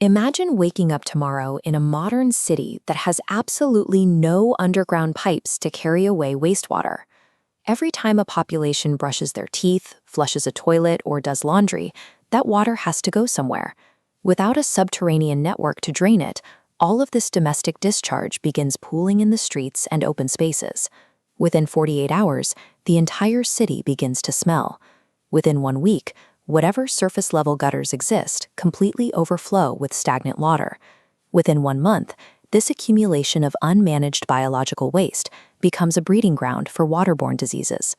Imagine waking up tomorrow in a modern city that has absolutely no underground pipes to carry away wastewater. Every time a population brushes their teeth, flushes a toilet, or does laundry, that water has to go somewhere. Without a subterranean network to drain it, all of this domestic discharge begins pooling in the streets and open spaces. Within 48 hours, the entire city begins to smell. Within 1 week, whatever surface-level gutters exist completely overflow with stagnant water. Within 1 month, this accumulation of unmanaged biological waste becomes a breeding ground for waterborne diseases.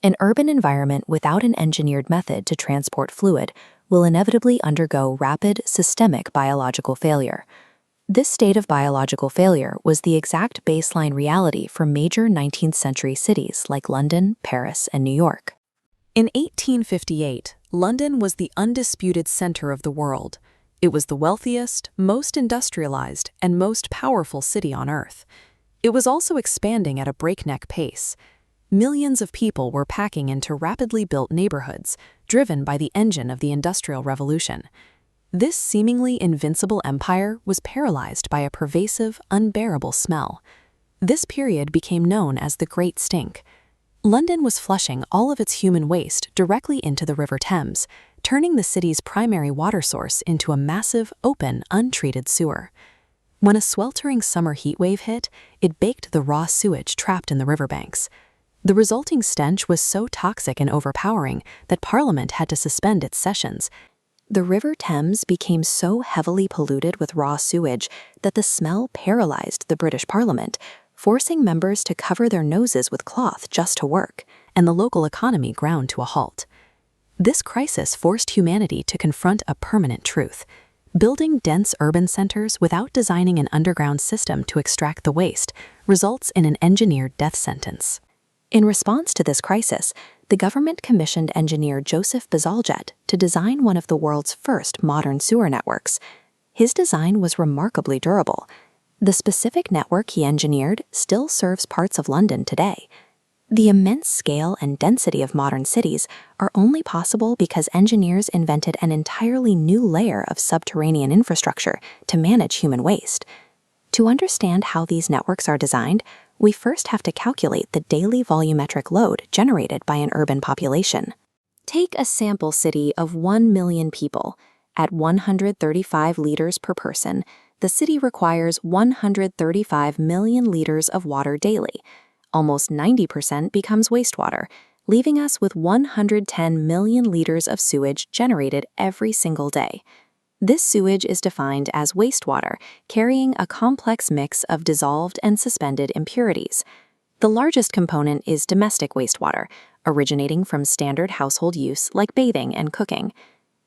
An urban environment without an engineered method to transport fluid will inevitably undergo rapid, systemic biological failure. This state of biological failure was the exact baseline reality for major 19th century cities like London, Paris, and New York. In 1858, London was the undisputed center of the world. It was the wealthiest, most industrialized, and most powerful city on Earth. It was also expanding at a breakneck pace. Millions of people were packing into rapidly built neighborhoods, driven by the engine of the Industrial Revolution. This seemingly invincible empire was paralyzed by a pervasive, unbearable smell. This period became known as the Great Stink. London was flushing all of its human waste directly into the River Thames, turning the city's primary water source into a massive, open, untreated sewer. When a sweltering summer heatwave hit, it baked the raw sewage trapped in the riverbanks. The resulting stench was so toxic and overpowering that Parliament had to suspend its sessions. The River Thames became so heavily polluted with raw sewage that the smell paralyzed the British Parliament, forcing members to cover their noses with cloth just to work, and the local economy ground to a halt. This crisis forced humanity to confront a permanent truth. Building dense urban centers without designing an underground system to extract the waste results in an engineered death sentence. In response to this crisis, the government commissioned engineer Joseph Bazalgette to design one of the world's first modern sewer networks. His design was remarkably durable. The specific network he engineered still serves parts of London today. The immense scale and density of modern cities are only possible because engineers invented an entirely new layer of subterranean infrastructure to manage human waste. To understand how these networks are designed, we first have to calculate the daily volumetric load generated by an urban population. Take a sample city of 1 million people. At 135 liters per person, the city requires 135 million liters of water daily. Almost 90% becomes wastewater, leaving us with 110 million liters of sewage generated every single day. This sewage is defined as wastewater, carrying a complex mix of dissolved and suspended impurities. The largest component is domestic wastewater, originating from standard household use like bathing and cooking.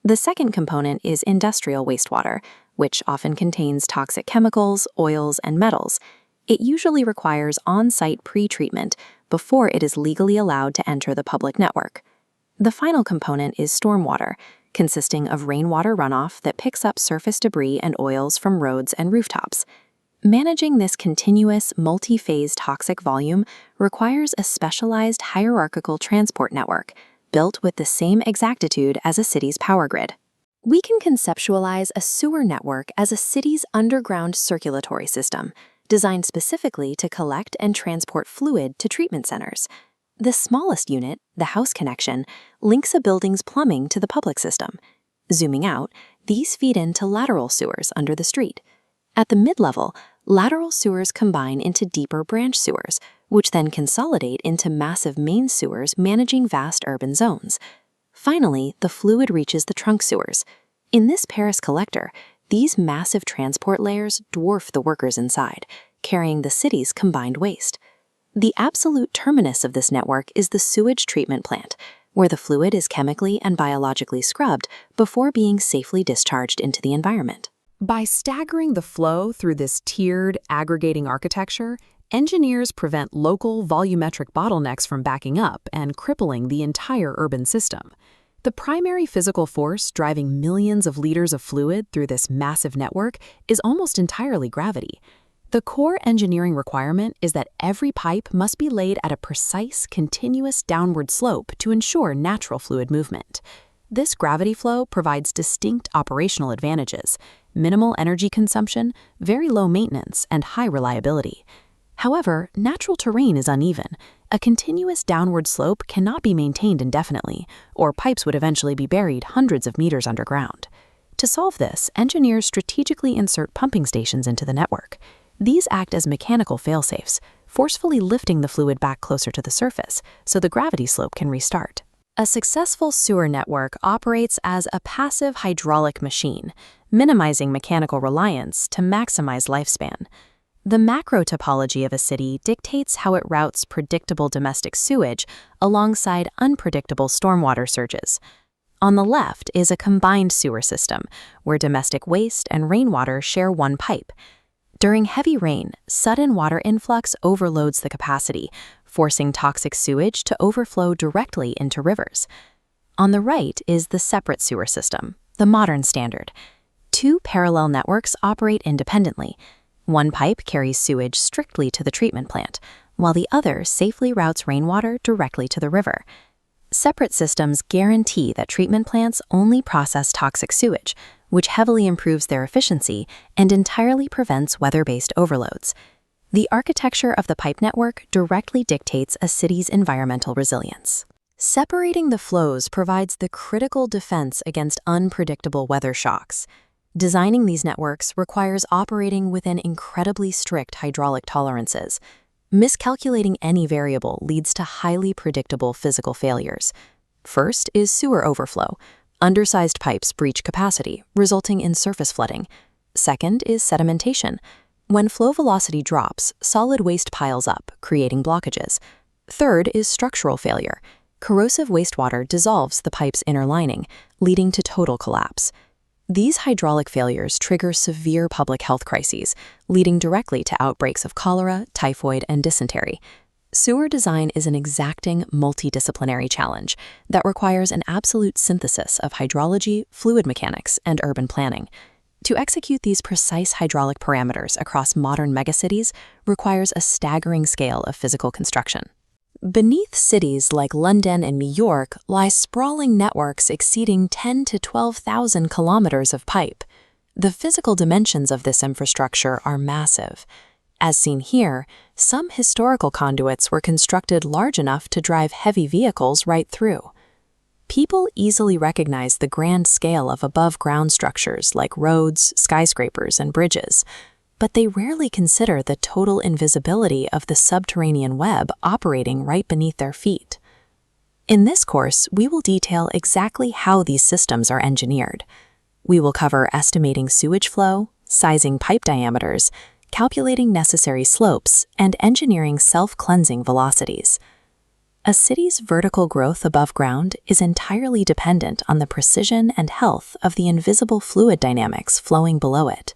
The second component is industrial wastewater, which often contains toxic chemicals, oils, and metals. It usually requires on-site pre-treatment before it is legally allowed to enter the public network. The final component is stormwater, consisting of rainwater runoff that picks up surface debris and oils from roads and rooftops. Managing this continuous, multi-phase toxic volume requires a specialized hierarchical transport network, built with the same exactitude as a city's power grid. We can conceptualize a sewer network as a city's underground circulatory system, designed specifically to collect and transport fluid to treatment centers. The smallest unit, the house connection, links a building's plumbing to the public system. Zooming out, these feed into lateral sewers under the street. At the mid-level, lateral sewers combine into deeper branch sewers, which then consolidate into massive main sewers managing vast urban zones. Finally, the fluid reaches the trunk sewers. In this Paris collector, these massive transport layers dwarf the workers inside, carrying the city's combined waste. The absolute terminus of this network is the sewage treatment plant, where the fluid is chemically and biologically scrubbed before being safely discharged into the environment. By staggering the flow through this tiered, aggregating architecture, engineers prevent local volumetric bottlenecks from backing up and crippling the entire urban system. The primary physical force driving millions of liters of fluid through this massive network is almost entirely gravity. The core engineering requirement is that every pipe must be laid at a precise, continuous downward slope to ensure natural fluid movement. This gravity flow provides distinct operational advantages. minimal energy consumption, very low maintenance, and high reliability. However, natural terrain is uneven. A continuous downward slope cannot be maintained indefinitely, or pipes would eventually be buried hundreds of meters underground. To solve this, engineers strategically insert pumping stations into the network. These act as mechanical failsafes, forcefully lifting the fluid back closer to the surface so the gravity slope can restart. A successful sewer network operates as a passive hydraulic machine, minimizing mechanical reliance to maximize lifespan. The macro topology of a city dictates how it routes predictable domestic sewage alongside unpredictable stormwater surges. On the left is a combined sewer system, where domestic waste and rainwater share one pipe. During heavy rain, sudden water influx overloads the capacity, forcing toxic sewage to overflow directly into rivers. On the right is the separate sewer system, the modern standard. Two parallel networks operate independently. One pipe carries sewage strictly to the treatment plant, while the other safely routes rainwater directly to the river. Separate systems guarantee that treatment plants only process toxic sewage, which heavily improves their efficiency and entirely prevents weather-based overloads. The architecture of the pipe network directly dictates a city's environmental resilience. Separating the flows provides the critical defense against unpredictable weather shocks. Designing these networks requires operating within incredibly strict hydraulic tolerances. Miscalculating any variable leads to highly predictable physical failures. First is sewer overflow. Undersized pipes breach capacity, resulting in surface flooding. Second is sedimentation. When flow velocity drops, solid waste piles up, creating blockages. Third is structural failure. Corrosive wastewater dissolves the pipe's inner lining, leading to total collapse. These hydraulic failures trigger severe public health crises, leading directly to outbreaks of cholera, typhoid, and dysentery. Sewer design is an exacting multidisciplinary challenge that requires an absolute synthesis of hydrology, fluid mechanics, and urban planning. To execute these precise hydraulic parameters across modern megacities requires a staggering scale of physical construction. Beneath cities like London and New York lie sprawling networks exceeding 10 to 12,000 kilometers of pipe. The physical dimensions of this infrastructure are massive. As seen here, some historical conduits were constructed large enough to drive heavy vehicles right through. People easily recognize the grand scale of above-ground structures like roads, skyscrapers, and bridges, but they rarely consider the total invisibility of the subterranean web operating right beneath their feet. In this course, we will detail exactly how these systems are engineered. We will cover estimating sewage flow, sizing pipe diameters, calculating necessary slopes, and engineering self-cleansing velocities. A city's vertical growth above ground is entirely dependent on the precision and health of the invisible fluid dynamics flowing below it.